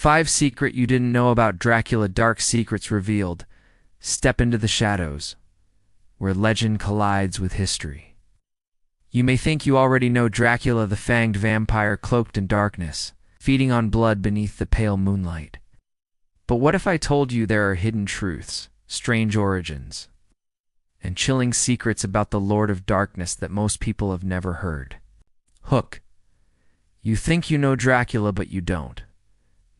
5 Secret You Didn't Know About Dracula. Dark Secrets Revealed. Step into the shadows, where legend collides with history. You may think you already know Dracula, the fanged vampire cloaked in darkness, feeding on blood beneath the pale moonlight. But what if I told you there are hidden truths, strange origins, and chilling secrets about the Lord of Darkness that most people have never heard? Hook. You think you know Dracula, but you don't.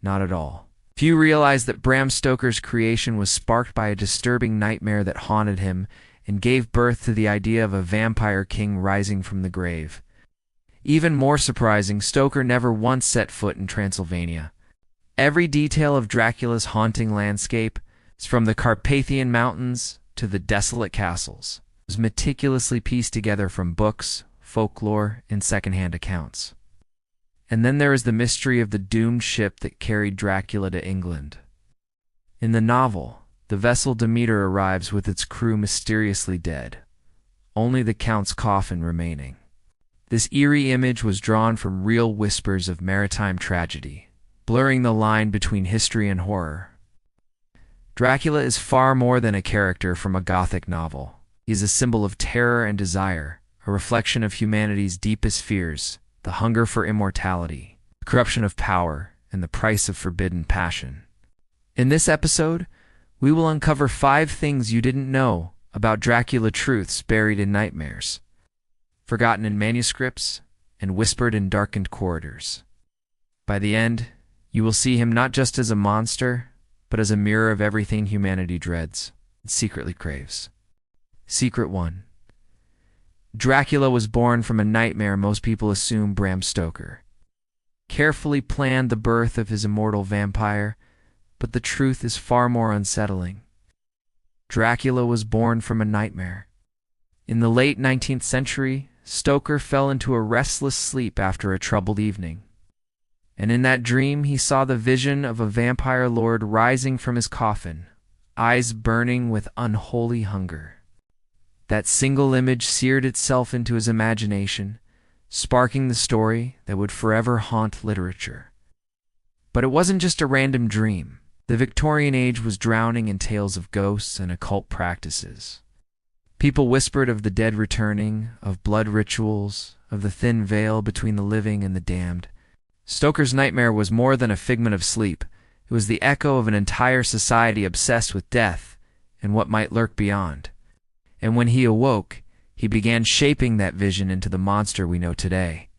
Not at all. Few realize that Bram Stoker's creation was sparked by a disturbing nightmare that haunted him and gave birth to the idea of a vampire king rising from the grave. Even more surprising, Stoker never once set foot in Transylvania. Every detail of Dracula's haunting landscape, from the Carpathian Mountains to the desolate castles, was meticulously pieced together from books, folklore, and secondhand accounts. And then there is the mystery of the doomed ship that carried Dracula to England. In the novel, the vessel Demeter arrives with its crew mysteriously dead, only the Count's coffin remaining. This eerie image was drawn from real whispers of maritime tragedy, blurring the line between history and horror. Dracula is far more than a character from a Gothic novel. He is a symbol of terror and desire, a reflection of humanity's deepest fears, the hunger for immortality, the corruption of power, and the price of forbidden passion. In this episode, we will uncover 5 things you didn't know about Dracula, truths buried in nightmares, forgotten in manuscripts, and whispered in darkened corridors. By the end, you will see him not just as a monster, but as a mirror of everything humanity dreads and secretly craves. Secret 1. Dracula was born from a nightmare most people assume Bram Stoker carefully planned the birth of his immortal vampire, but the truth is far more unsettling. Dracula was born from a nightmare. In the late 19th century, Stoker fell into a restless sleep after a troubled evening. And in that dream he saw the vision of a vampire lord rising from his coffin, eyes burning with unholy hunger. That single image seared itself into his imagination, sparking the story that would forever haunt literature. But it wasn't just a random dream. The Victorian age was drowning in tales of ghosts and occult practices. People whispered of the dead returning, of blood rituals, of the thin veil between the living and the damned. Stoker's nightmare was more than a figment of sleep. It was the echo of an entire society obsessed with death and what might lurk beyond. And when he awoke, he began shaping that vision into the monster we know today.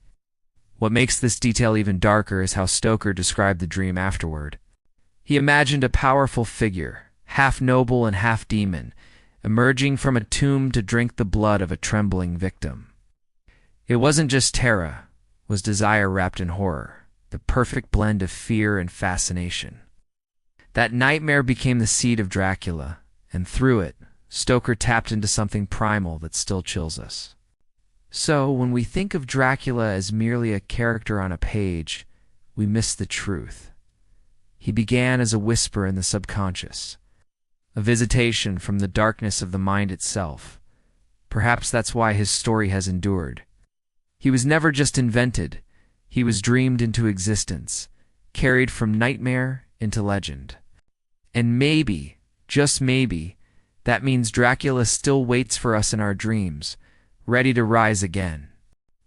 What makes this detail even darker is how Stoker described the dream afterward. He imagined a powerful figure, half noble and half demon, emerging from a tomb to drink the blood of a trembling victim. It wasn't just terror, it was desire wrapped in horror, the perfect blend of fear and fascination. That nightmare became the seed of Dracula, and through it, Stoker tapped into something primal that still chills us. So, when we think of Dracula as merely a character on a page, we miss the truth. He began as a whisper in the subconscious, a visitation from the darkness of the mind itself. Perhaps that's why his story has endured. He was never just invented, he was dreamed into existence, carried from nightmare into legend. And maybe, just maybe, that means Dracula still waits for us in our dreams, ready to rise again.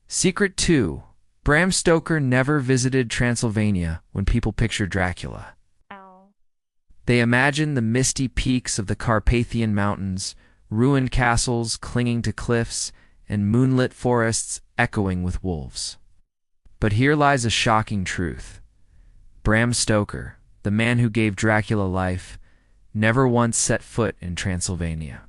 Secret 2. Bram Stoker never visited Transylvania when people picture Dracula. They imagine the misty peaks of the Carpathian Mountains, ruined castles clinging to cliffs, and moonlit forests echoing with wolves. But here lies a shocking truth. Bram Stoker, the man who gave Dracula life, never once set foot in Transylvania.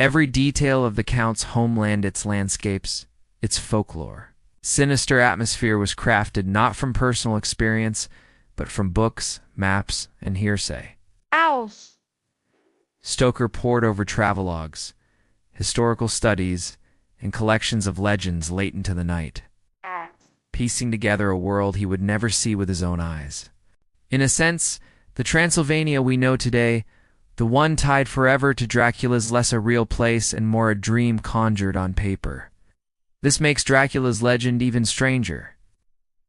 Every detail of the Count's homeland, its landscapes, its folklore, sinister atmosphere was crafted not from personal experience, but from books, maps, and hearsay. Ow! Stoker pored over travelogues, historical studies, and collections of legends late into the night, piecing together a world he would never see with his own eyes. In a sense, the Transylvania we know today, the one tied forever to Dracula's, less a real place and more a dream conjured on paper. This makes Dracula's legend even stranger.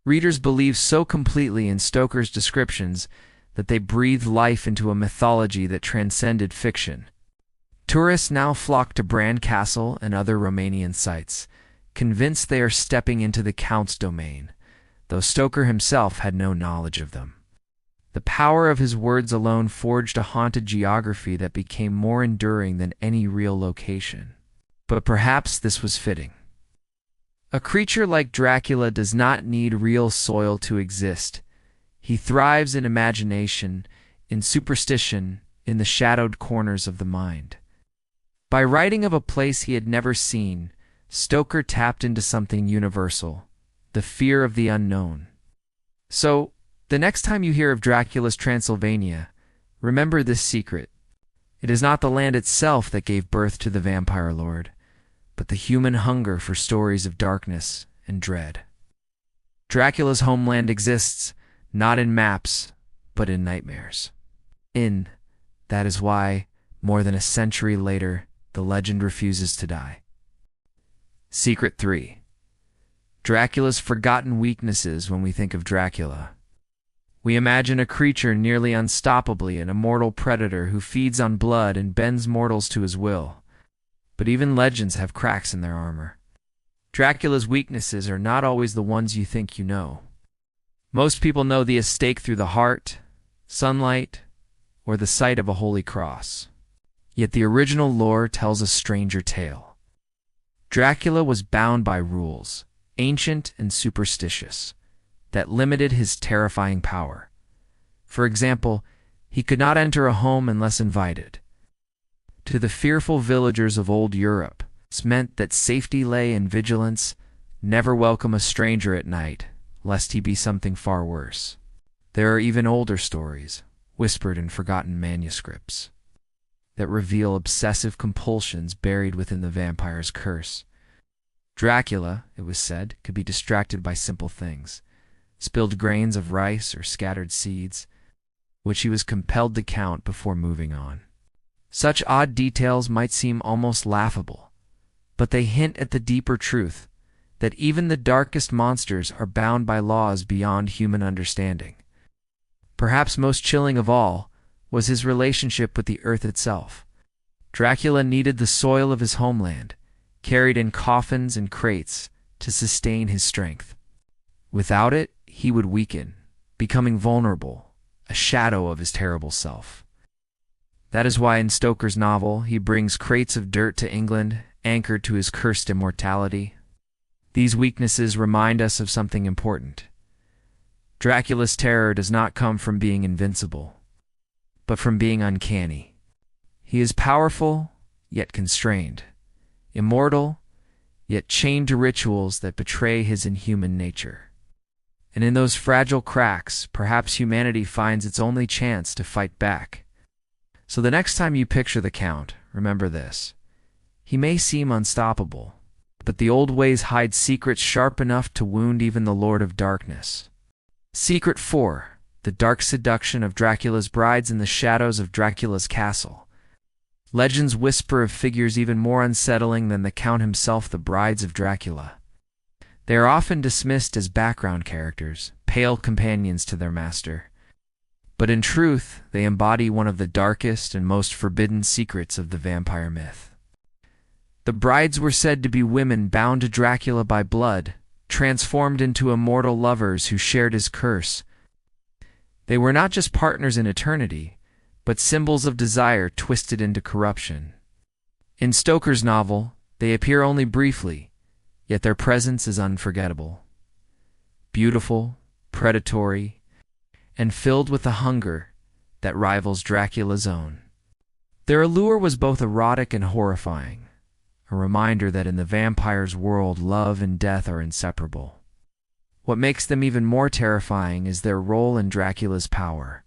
Readers believed so completely in Stoker's descriptions that they breathed life into a mythology that transcended fiction. Tourists now flock to Bran Castle and other Romanian sites, convinced they are stepping into the Count's domain, though Stoker himself had no knowledge of them. The power of his words alone forged a haunted geography that became more enduring than any real location. But perhaps this was fitting. A creature like Dracula does not need real soil to exist. He thrives in imagination, in superstition, in the shadowed corners of the mind. By writing of a place he had never seen, Stoker tapped into something universal, the fear of the unknown. So, the next time you hear of Dracula's Transylvania, remember this secret. It is not the land itself that gave birth to the vampire lord, but the human hunger for stories of darkness and dread. Dracula's homeland exists not in maps, but in nightmares. That is why, more than a century later, the legend refuses to die. Secret 3. Dracula's forgotten weaknesses. When we think of Dracula, we imagine a creature nearly unstoppably, an immortal predator who feeds on blood and bends mortals to his will. But even legends have cracks in their armor. Dracula's weaknesses are not always the ones you think you know. Most people know the stake through the heart, sunlight, or the sight of a holy cross. Yet the original lore tells a stranger tale. Dracula was bound by rules, ancient and superstitious, that limited his terrifying power. For example, he could not enter a home unless invited. To the fearful villagers of old Europe, this meant that safety lay in vigilance, never welcome a stranger at night, lest he be something far worse. There are even older stories, whispered in forgotten manuscripts, that reveal obsessive compulsions buried within the vampire's curse. Dracula, it was said, could be distracted by simple things, spilled grains of rice or scattered seeds, which he was compelled to count before moving on. Such odd details might seem almost laughable, but they hint at the deeper truth that even the darkest monsters are bound by laws beyond human understanding. Perhaps most chilling of all was his relationship with the earth itself. Dracula needed the soil of his homeland, carried in coffins and crates, to sustain his strength. Without it, he would weaken, becoming vulnerable, a shadow of his terrible self. That is why in Stoker's novel he brings crates of dirt to England, anchored to his cursed immortality. These weaknesses remind us of something important. Dracula's terror does not come from being invincible, but from being uncanny. He is powerful, yet constrained, immortal, yet chained to rituals that betray his inhuman nature. And in those fragile cracks, perhaps humanity finds its only chance to fight back. So the next time you picture the Count, remember this. He may seem unstoppable, but the old ways hide secrets sharp enough to wound even the Lord of Darkness. Secret 4. The dark seduction of Dracula's brides in the shadows of Dracula's castle. Legends whisper of figures even more unsettling than the Count himself, the brides of Dracula. They are often dismissed as background characters, pale companions to their master. But in truth, they embody one of the darkest and most forbidden secrets of the vampire myth. The brides were said to be women bound to Dracula by blood, transformed into immortal lovers who shared his curse. They were not just partners in eternity, but symbols of desire twisted into corruption. In Stoker's novel, they appear only briefly, yet their presence is unforgettable. Beautiful, predatory, and filled with a hunger that rivals Dracula's own. Their allure was both erotic and horrifying, a reminder that in the vampire's world love and death are inseparable. What makes them even more terrifying is their role in Dracula's power.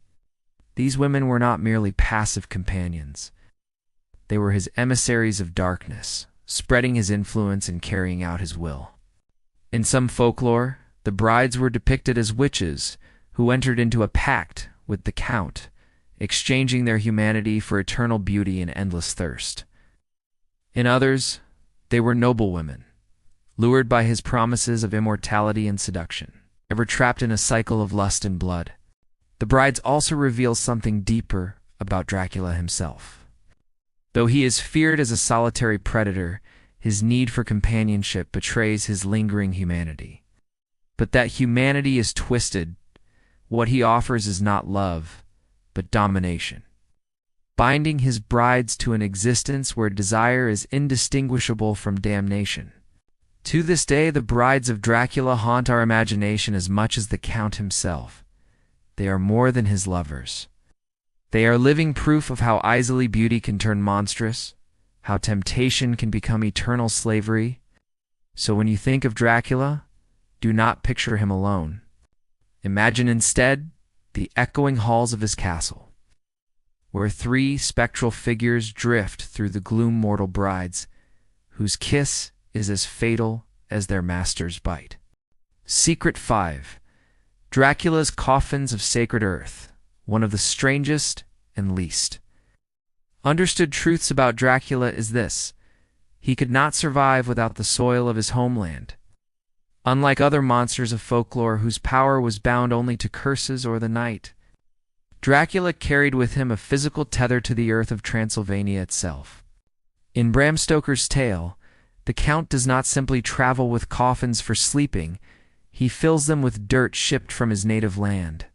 These women were not merely passive companions. They were his emissaries of darkness, spreading his influence and carrying out his will. In some folklore, the brides were depicted as witches who entered into a pact with the Count, exchanging their humanity for eternal beauty and endless thirst. In others, they were noble women, lured by his promises of immortality and seduction. ever trapped in a cycle of lust and blood. The brides also reveal something deeper about Dracula himself. Though he is feared as a solitary predator, his need for companionship betrays his lingering humanity. But that humanity is twisted. What he offers is not love, but domination, binding his brides to an existence where desire is indistinguishable from damnation. To this day, the brides of Dracula haunt our imagination as much as the Count himself. They are more than his lovers. They are living proof of how easily beauty can turn monstrous, how temptation can become eternal slavery. So when you think of Dracula, do not picture him alone. Imagine instead the echoing halls of his castle, where three spectral figures drift through the gloom mortal brides, whose kiss is as fatal as their master's bite. Secret 5. Dracula's Coffins of Sacred Earth, one of the strangest and least understood truths about Dracula is this: he could not survive without the soil of his homeland. Unlike other monsters of folklore whose power was bound only to curses or the night, Dracula carried with him a physical tether to the earth of Transylvania itself. In Bram Stoker's tale, the Count does not simply travel with coffins for sleeping, he fills them with dirt shipped from his native land.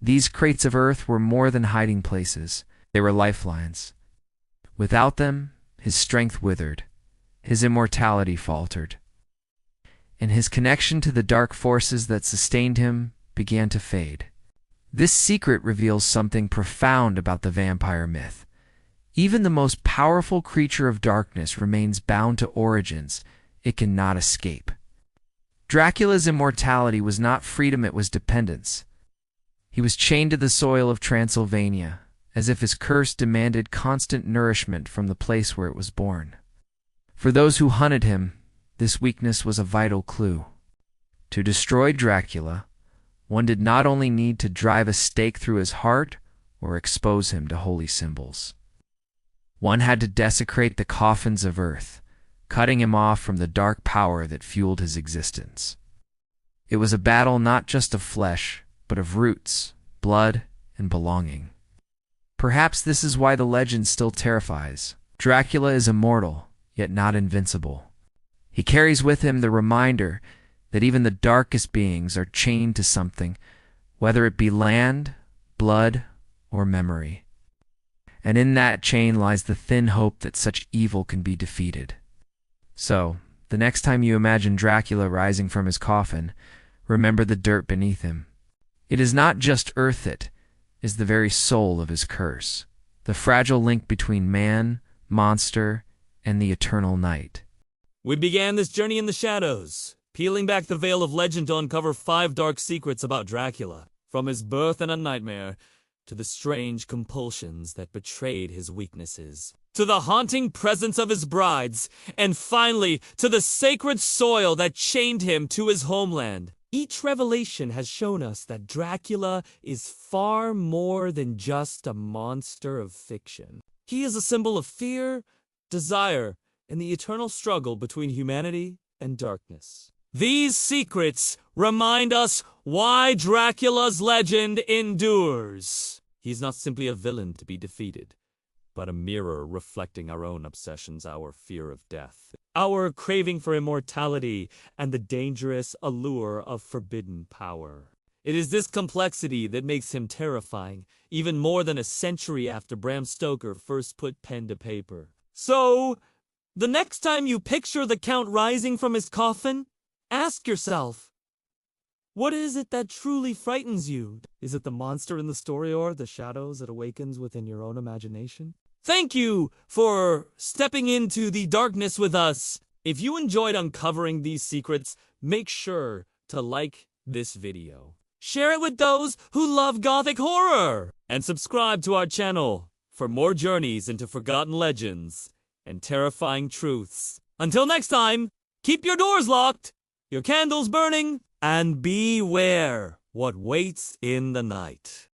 These crates of earth were more than hiding places, they were lifelines. Without them, his strength withered, his immortality faltered, and his connection to the dark forces that sustained him began to fade. This secret reveals something profound about the vampire myth. Even the most powerful creature of darkness remains bound to origins it cannot escape. Dracula's immortality was not freedom, it was dependence. He was chained to the soil of Transylvania, as if his curse demanded constant nourishment from the place where it was born. For those who hunted him, this weakness was a vital clue. To destroy Dracula, one did not only need to drive a stake through his heart or expose him to holy symbols. One had to desecrate the coffins of earth, cutting him off from the dark power that fueled his existence. It was a battle not just of flesh, but of roots, blood, and belonging. Perhaps this is why the legend still terrifies. Dracula is immortal, yet not invincible. He carries with him the reminder that even the darkest beings are chained to something, whether it be land, blood, or memory. And in that chain lies the thin hope that such evil can be defeated. So, the next time you imagine Dracula rising from his coffin, remember the dirt beneath him. It is not just earth, it is the very soul of his curse, the fragile link between man, monster, and the eternal night. We began this journey in the shadows, peeling back the veil of legend to uncover 5 dark secrets about Dracula, from his birth in a nightmare to the strange compulsions that betrayed his weaknesses, to the haunting presence of his brides, and finally to the sacred soil that chained him to his homeland. Each revelation has shown us that Dracula is far more than just a monster of fiction. He is a symbol of fear, desire, and the eternal struggle between humanity and darkness. These secrets remind us why Dracula's legend endures. He's not simply a villain to be defeated, but a mirror reflecting our own obsessions, our fear of death, our craving for immortality, and the dangerous allure of forbidden power. It is this complexity that makes him terrifying, even more than a century after Bram Stoker first put pen to paper. So, the next time you picture the Count rising from his coffin, ask yourself, what is it that truly frightens you? Is it the monster in the story or the shadows it awakens within your own imagination? Thank you for stepping into the darkness with us. If you enjoyed uncovering these secrets, make sure to like this video. Share it with those who love Gothic horror. And subscribe to our channel for more journeys into forgotten legends and terrifying truths. Until next time, keep your doors locked, your candles burning, and beware what waits in the night.